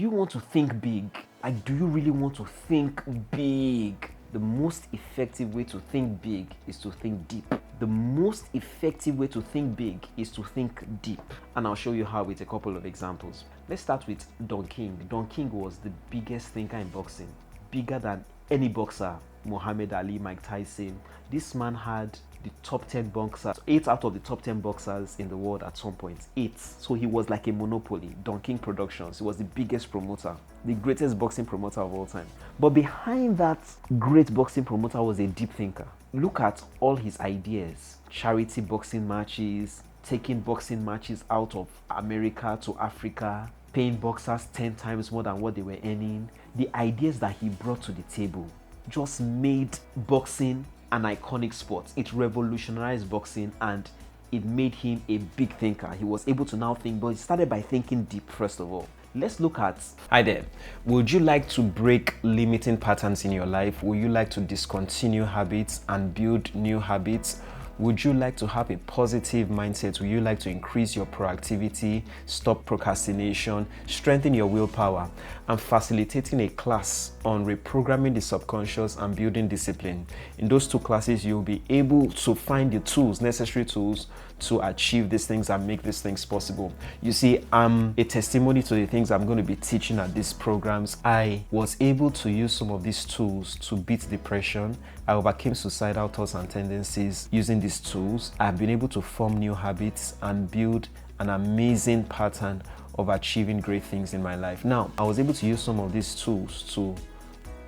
Do you want to think big? Like, do you really want to think big? The most effective way to think big is to think deep. The most effective way to think big is to think deep. And I'll show you how with a couple of examples. Let's start with Don King. Don King was the biggest thinker in boxing, bigger than any boxer. Muhammad Ali, Mike Tyson. This man had the top 10 boxers, 8 out of the top 10 boxers in the world at some point. 8. So he was like a monopoly. Don King Productions. He was the biggest promoter, the greatest boxing promoter of all time. But behind that great boxing promoter was a deep thinker. Look at all his ideas. Charity boxing matches, taking boxing matches out of America to Africa, paying boxers 10 times more than what they were earning. The ideas that he brought to the table just made boxing an iconic sport. It revolutionized boxing and it made him a big thinker. He was able to now think, but he started by thinking deep first of all. Let's look at, hi there, would you like to break limiting patterns in your life? Would you like to discontinue habits and build new habits? Would you like to have a positive mindset? Would you like to increase your proactivity, stop procrastination, strengthen your willpower? I'm facilitating a class on reprogramming the subconscious and building discipline. In those 2 classes, you'll be able to find the tools, necessary tools to achieve these things and make these things possible. You see, I'm a testimony to the things I'm going to be teaching at these programs. I was able to use some of these tools to beat depression. I overcame suicidal thoughts and tendencies using these tools. I've been able to form new habits and build an amazing pattern of achieving great things in my life. Now, I was able to use some of these tools to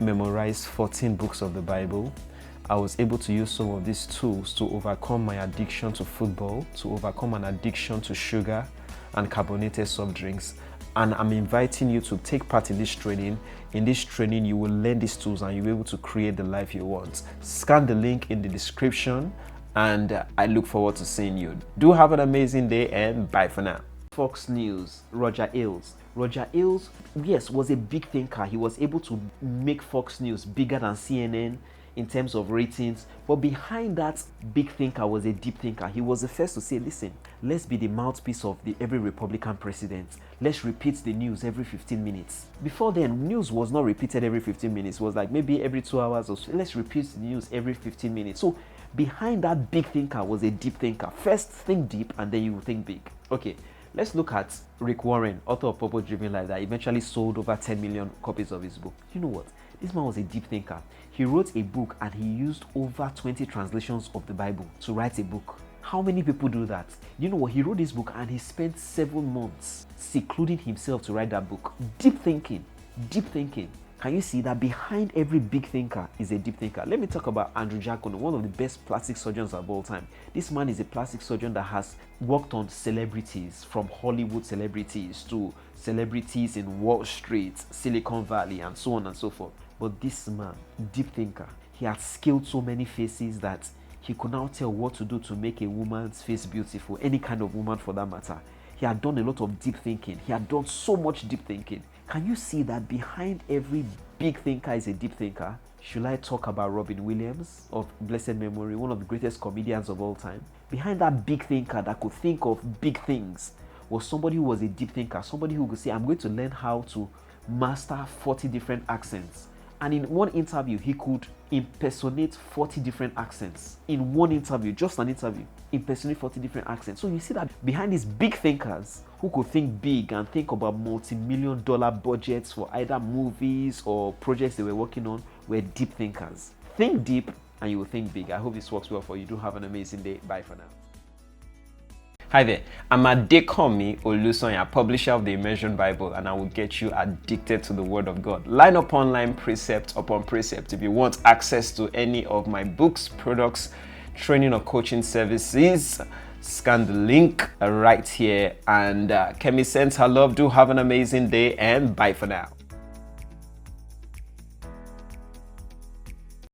memorize 14 books of the Bible. I was able to use some of these tools to overcome my addiction to football, to overcome an addiction to sugar and carbonated soft drinks. And I'm inviting you to take part in this training. In this training, you will learn these tools and you'll be able to create the life you want. Scan the link in the description and I look forward to seeing you. Do have an amazing day and bye for now. Fox News, Roger Ailes. Roger Ailes, yes, was a big thinker. He was able to make Fox News bigger than CNN in terms of ratings, but behind that big thinker was a deep thinker. He was the first to say, listen, let's be the mouthpiece of every Republican president. Let's repeat the news every 15 minutes. Before then, news was not repeated every 15 minutes. It was like maybe every 2 hours or so. Let's repeat the news every 15 minutes. So behind that big thinker was a deep thinker. First think deep and then you will think big. Okay, let's look at Rick Warren, author of Purpose Driven Life, that eventually sold over 10 million copies of his book. You know what? This man was a deep thinker. He wrote a book and he used over 20 translations of the Bible to write a book. How many people do that? You know what? He wrote this book and he spent several months secluding himself to write that book. Deep thinking. Deep thinking. Can you see that behind every big thinker is a deep thinker? Let me talk about Andrew Giacono, one of the best plastic surgeons of all time. This man is a plastic surgeon that has worked on celebrities, from Hollywood celebrities to celebrities in Wall Street, Silicon Valley, and so on and so forth. But this man, deep thinker, he had scaled so many faces that he could now tell what to do to make a woman's face beautiful, any kind of woman for that matter. He had done a lot of deep thinking. He had done so much deep thinking. Can you see that behind every big thinker is a deep thinker? Should I talk about Robin Williams of blessed memory, one of the greatest comedians of all time? Behind that big thinker that could think of big things was somebody who was a deep thinker, somebody who could say, I'm going to learn how to master 40 different accents. And in one interview, he could impersonate 40 different accents. In one interview, just an interview, impersonate 40 different accents. So you see that behind these big thinkers who could think big and think about multi-million-dollar budgets for either movies or projects they were working on were deep thinkers. Think deep and you will think big. I hope this works well for you. Do have an amazing day. Bye for now. Hi there, I'm Adekomi Olusonya, publisher of the Immersion Bible, and I will get you addicted to the Word of God. Line upon line, precept upon precept. If you want access to any of my books, products, training or coaching services, scan the link right here. And Kemi sends her love. Do have an amazing day and bye for now.